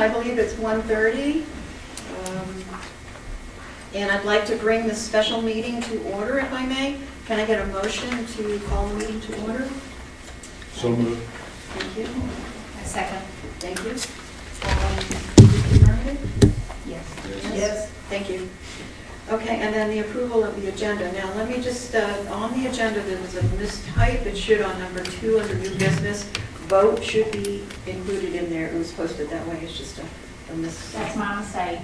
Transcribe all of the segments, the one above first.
I believe it's 1:30. And I'd like to bring this special meeting to order, if I may. Can I get a motion to call the meeting to order? So moved. Thank you. A second. Thank you. Affirmative? Yes. Yes. Thank you. Okay, and then the approval of the agenda. Now, let me just, on the agenda, there was a mistype. It should, on number 2 under new business, vote should be included in there. It was posted that way. It's just a That's my mistake.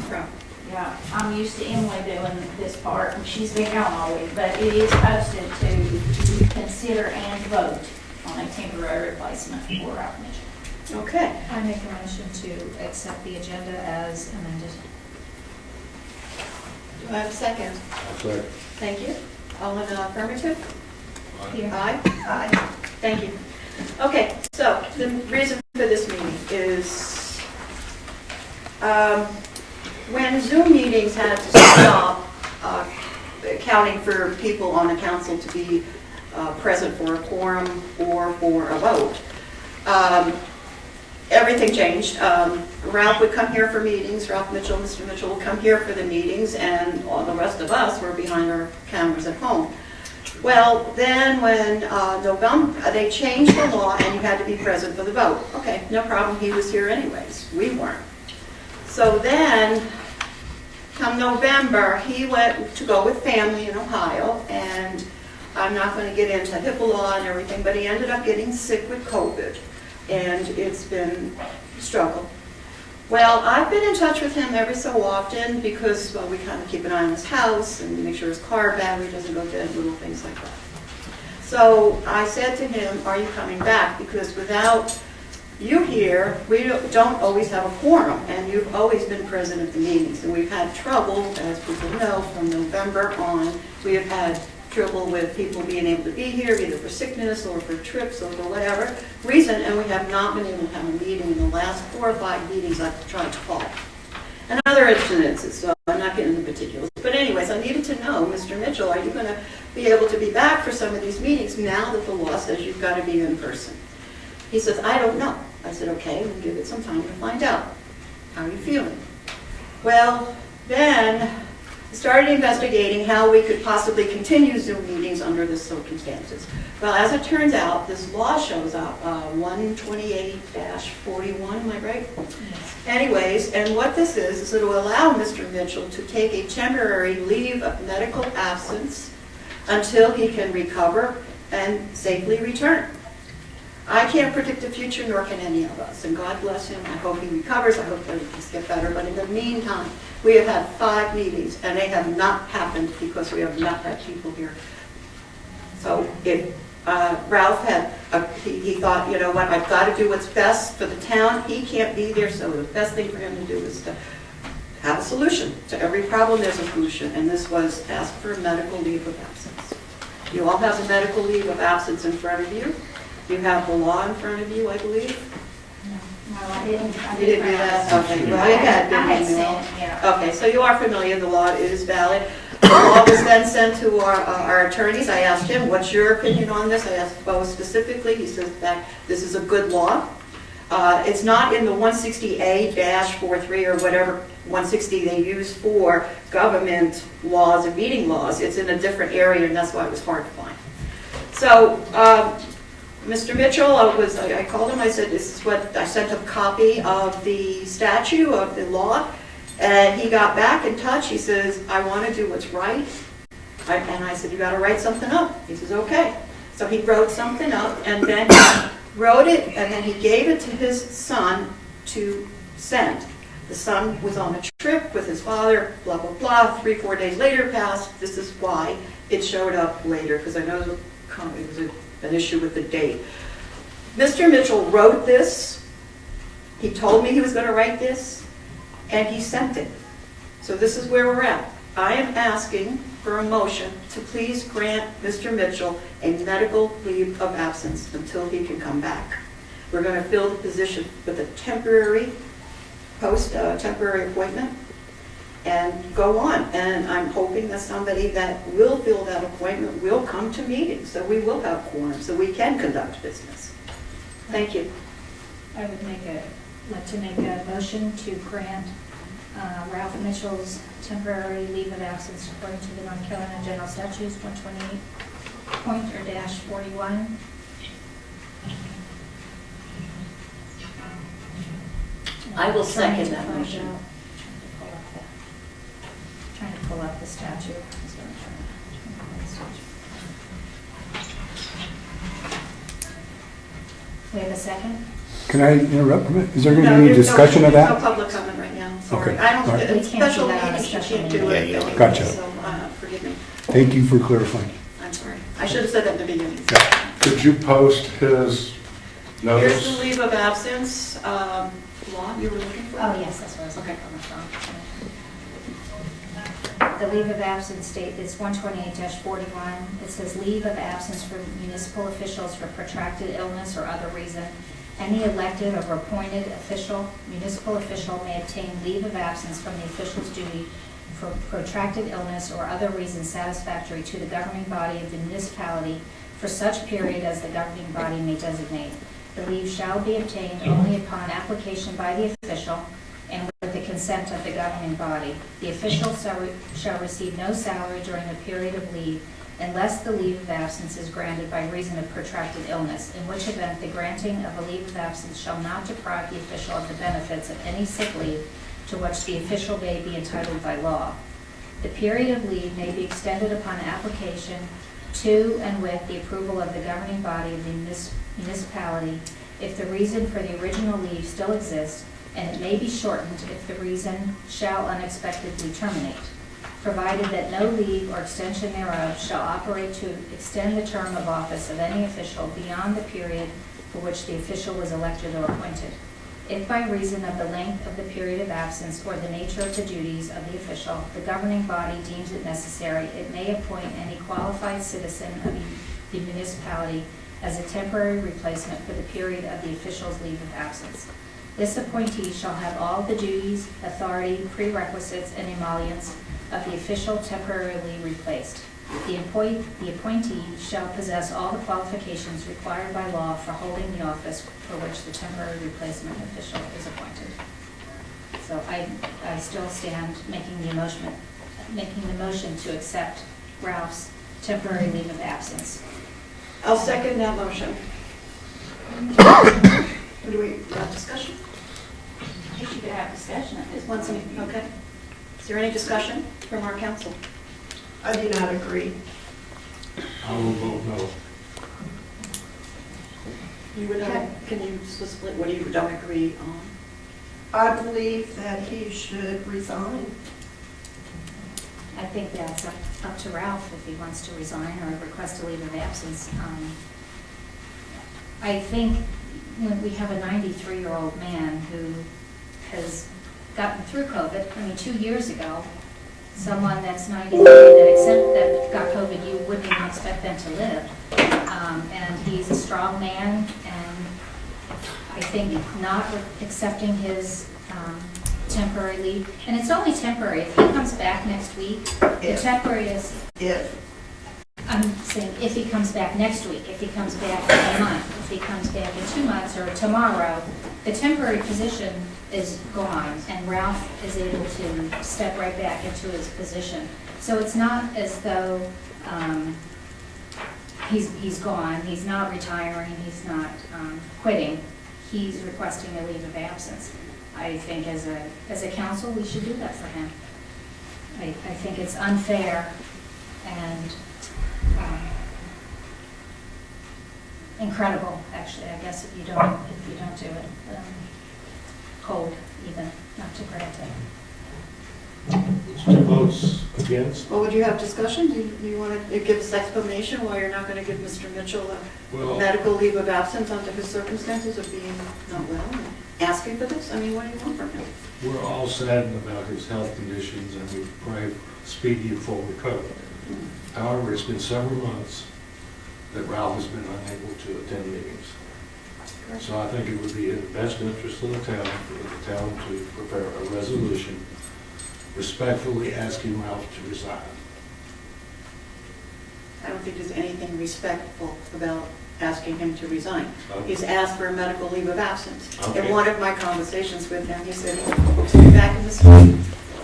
from. Yeah, I'm used to Emily doing this part, and she's been gone all week, but it is posted to consider and vote on a temporary replacement for Ralph Mitchell. Okay. I make a motion to accept the agenda as amended. Do I have a second? Second. Thank you. All in affirmative? Here. Aye. Aye. Thank you. Okay, so the reason for this meeting is when Zoom meetings had to stop accounting for people on the council to be present for a quorum or for a vote, everything changed. Ralph would come here for meetings, Ralph Mitchell, Mr. Mitchell would come here for the meetings, and all the rest of us were behind our cameras at home. Well, then when November, they changed the law and you had to be present for the vote. Okay, no problem, he was here anyways, we weren't. So then, come November, he went to go with family in Ohio, and I'm not going to get into HIPAA law and everything, but he ended up getting sick with COVID, and it's been a struggle. Well, I've been in touch with him every so often because, well, we kind of keep an eye on his house and make sure his car battery doesn't go dead, little things like that. So I said to him, are you coming back? Because without you here, we don't always have a quorum, and you've always been present at the meetings. And we've had trouble, as people know, from November on. We have had trouble with people being able to be here, either for sickness or for trips or for whatever reason, and we have not been able to have a meeting in the last 4 or 5 meetings I've tried to call. And other incidences, so I'm not getting into particulars. But anyways, I needed to know, Mr. Mitchell, are you going to be able to be back for some of these meetings now that the law says you've got to be in person? He says, I don't know. I said, okay, we'll give it some time to find out. How are you feeling? Well, then I started investigating how we could possibly continue Zoom meetings under the circumstances. Well, as it turns out, this law shows up, 128-41, am I right? Yes. Anyways, and what this is it will allow Mr. Mitchell to take a temporary leave of medical absence until he can recover and safely return. I can't predict the future, nor can any of us, and God bless him. I hope he recovers. I hope that things get better. But in the meantime, we have had 5 meetings, and they have not happened because we have not had people here. So if Ralph had, he thought, you know what, I've got to do what's best for the town. He can't be there, so the best thing for him to do is to have a solution. To every problem, there's a solution, and this was ask for a medical leave of absence. You all have a medical leave of absence in front of you. You have the law in front of you, I believe. No, I didn't. You didn't do that? Okay, well, it had been I had emailed. sent, yeah. Okay, so you are familiar, the law is valid. The law was then sent to our attorneys. I asked him, what's your opinion on this? I asked Bo specifically. He says that this is a good law. It's not in the 160A-43 or whatever 160 they use for government laws and meeting laws. It's in a different area, and that's why it was hard to find. So, Mr. Mitchell, I called him, I said, this is what, I sent a copy of the statute, of the law, and he got back in touch. He says, I want to do what's right. And I said, you got to write something up. He says, okay. So he wrote something up, and then he wrote it, and then he gave it to his son to send. The son was on a trip with his father, blah, blah, blah. 3-4 days later passed. This is why it showed up later, because I know it was an issue with the date. Mr. Mitchell wrote this. He told me he was going to write this, and he sent it. So this is where we're at. I am asking for a motion to please grant Mr. Mitchell a medical leave of absence until he can come back. We're going to fill the position with a temporary temporary appointment and go on. And I'm hoping that somebody that will fill that appointment will come to meetings, so we will have quorum, so we can conduct business. Thank you. I would make a like to make a motion to grant Ralph Mitchell's temporary leave of absence according to the North Carolina General Statutes 128.41. I will second that motion. Trying to pull up the statute. We have a second? Can I interrupt a minute? Is there going to No, be any there's discussion of There's no that? public comment right now, sorry. Okay, I don't, all right. in We can't do special that on a meetings, you special can't do meeting. it. Yeah, you don't. Gotcha. So, forgive me, Thank you for clarifying. I'm sorry. I should have said that in the beginning. Yeah. Could you post his Here's the notice? leave of absence, law you were looking for? Oh, yes, that's what I was looking for on the phone. The leave of absence state is 128-41. It says leave of absence for municipal officials for protracted illness or other reason. Any elected or appointed official, municipal official may obtain leave of absence from the official's duty for protracted illness or other reason satisfactory to the governing body of the municipality for such period as the governing body may designate. The leave shall be obtained only upon application by the official and with the consent of the governing body. The official shall receive no salary during the period of leave unless the leave of absence is granted by reason of protracted illness, in which event the granting of a leave of absence shall not deprive the official of the benefits of any sick leave to which the official may be entitled by law. The period of leave may be extended upon application to and with the approval of the governing body of the municipality if the reason for the original leave still exists, and it may be shortened if the reason shall unexpectedly terminate, provided that no leave or extension thereof shall operate to extend the term of office of any official beyond the period for which the official was elected or appointed. If by reason of the length of the period of absence or the nature of the duties of the official, the governing body deems it necessary, it may appoint any qualified citizen of the municipality as a temporary replacement for the period of the official's leave of absence. This appointee shall have all the duties, authority, prerequisites, and emoluments of the official temporarily replaced. The appointee shall possess all the qualifications required by law for holding the office for which the temporary replacement official is appointed. So I still stand making the motion to accept Ralph's temporary leave of absence. I'll second that motion. Do we have discussion? I guess you could have discussion at this point. Okay. Is there any discussion from our council? I do not agree. I will vote no. You would have, can you split what you don't agree on? I believe that he should resign. I think that's up to Ralph if he wants to resign or request a leave of absence. I think when we have a 93-year-old man who has gotten through COVID, 2 years ago, someone that's 93 that got COVID, you wouldn't even expect them to live. And he's a strong man, and I think not accepting his temporary leave, and it's only temporary. If he comes back next week, the temporary is, I'm saying if he comes back next week, if he comes back in a month, if he comes back in 2 months or tomorrow, the temporary position is gone, and Ralph is able to step right back into his position. So it's not as though he's gone, he's not retiring, he's not quitting. He's requesting a leave of absence. I think as a council, we should do that for him. I think it's unfair and incredible, actually, I guess, if you don't do it. Cold, even, not to grant it. Two votes against? Well, would you have discussion? Do you want to give us explanation why you're not going to give Mr. Mitchell a medical leave of absence under his circumstances of being not well and asking for this? What do you want from him? We're all saddened about his health conditions and we pray speedy and full recovery. However, it's been several months that Ralph has been unable to attend meetings. So I think it would be in the best interest of the town for the town to prepare a resolution respectfully asking Ralph to resign. I don't think there's anything respectful about asking him to resign. Okay. He's asked for a medical leave of absence. Okay. In one of my conversations with him, he said he hopes to be back in the state.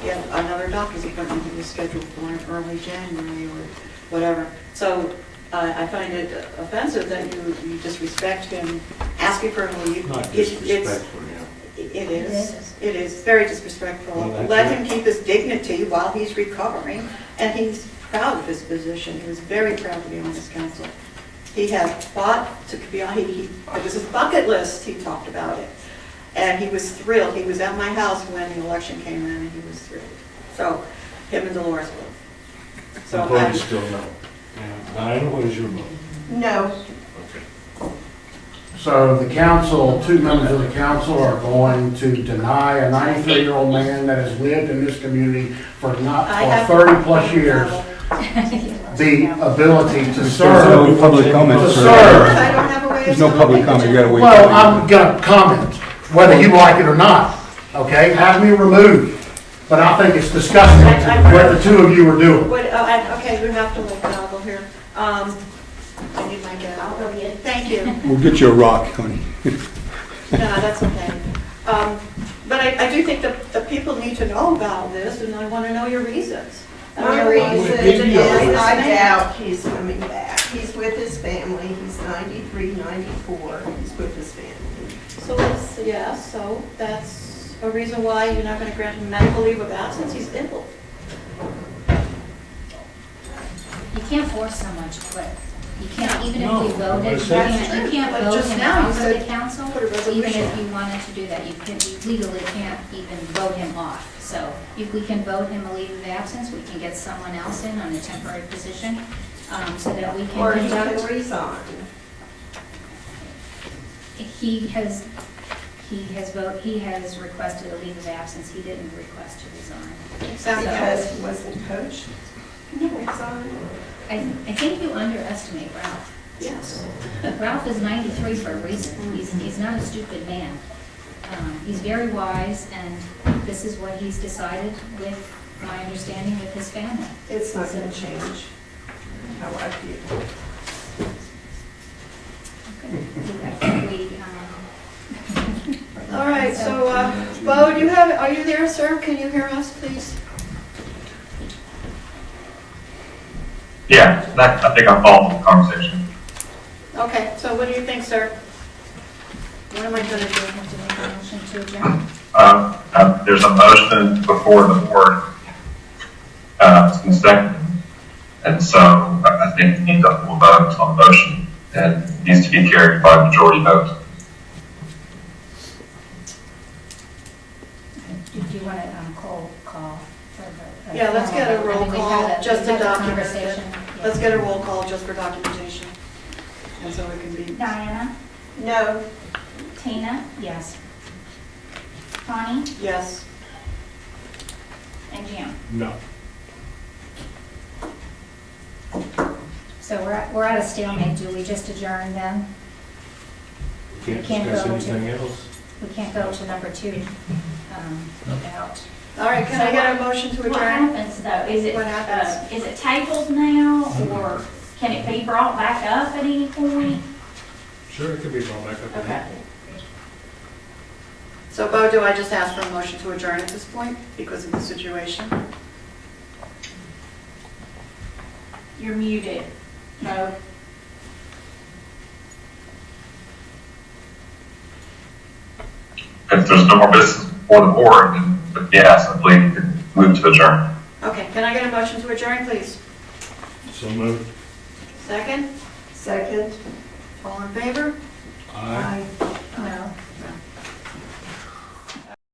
He had another doctor's appointment he was scheduled for in early January or whatever. So I find it offensive that you disrespect him, asking for a leave. Not It's- disrespectful, yeah. It is. It is very disrespectful. Well, that's Let it. him keep his dignity while he's recovering, and he's proud of his position. He was very proud to be on this council. He had fought to be on, it was his bucket list, he talked about it. And he was thrilled. He was at my house when the election came in, and he was thrilled. So, him and Dolores were. So I'm glad I'm- you still know. Yeah. Diana, what is your vote? No. Okay. So the council, 2 members of the council are going to deny a 93-year-old man that has lived in this community for I have- 30-plus years the ability to There's serve. no public comment, To sir. serve. I don't have a way of There's no stopping public it, comment, you Jim. gotta wait. Well, I'm gonna comment, whether you like it or not, okay? Have me removed, but I think it's disgusting what the two of you are doing. Okay, we have to look novel here. I need my gavel. I'll go get it. Thank you. We'll get you a rock, honey. No, that's okay. But I do think that the people need to know about this, and I want to know your reasons. My Your reason to is know this I man. doubt he's coming back. He's with his family. He's 93, 94. He's with his family. So so that's a reason why you're not going to grant him medical leave of absence. He's ill. You can't force someone to quit. You can't, even if No, you voted, I you said- can't, you can't But vote just him now you out of said the council. put a Even resolution. if you wanted to do that, you legally can't even vote him off. So if we can vote him a leave of absence, we can get someone else in on a temporary position, so that we can Or he can conduct. resign. He has requested a leave of absence. He didn't request to resign. Sounds Because good. he wasn't coached. No. Resign. I think you underestimate Ralph. Yes. Ralph is 93 for a reason. He's not a stupid man. He's very wise, and this is what he's decided with my understanding with his family. It's not going to change how I feel. All right, so, Bo, are you there, sir? Can you hear us, please? Yeah, I think I'm following the conversation. Okay, so what do you think, sir? What am I going to do? Have to make a motion to adjourn. There's a motion before the board, it's been seconded, and so I think we need to hold vote on the motion, and it needs to be carried by a majority vote. Do you want to call for the? Yeah, let's get a formal vote? I roll mean, we've call, had a- just we've to had a document it. conversation. Let's get a roll call just for documentation. And so it can be, Diana, No. Tina, Yes. Connie, yes. and Jim. No. So we're at a stalemate. Do we just adjourn then? We can't Can't discuss go to- anything else? We can't go to number 2 without. All right, can I get a motion to What adjourn? happens though? Is it, What happens? is it tabled now, or can it be brought back up at any point? Sure, it could be brought back up. Okay. So, Bo, do I just ask for a motion to adjourn at this point because of the situation? You're muted. No. If there's no more business before the board, then yes, I believe we can move to adjourn. Okay, can I get a motion to adjourn, please? So moved. Second? Second. All in favor? Aye.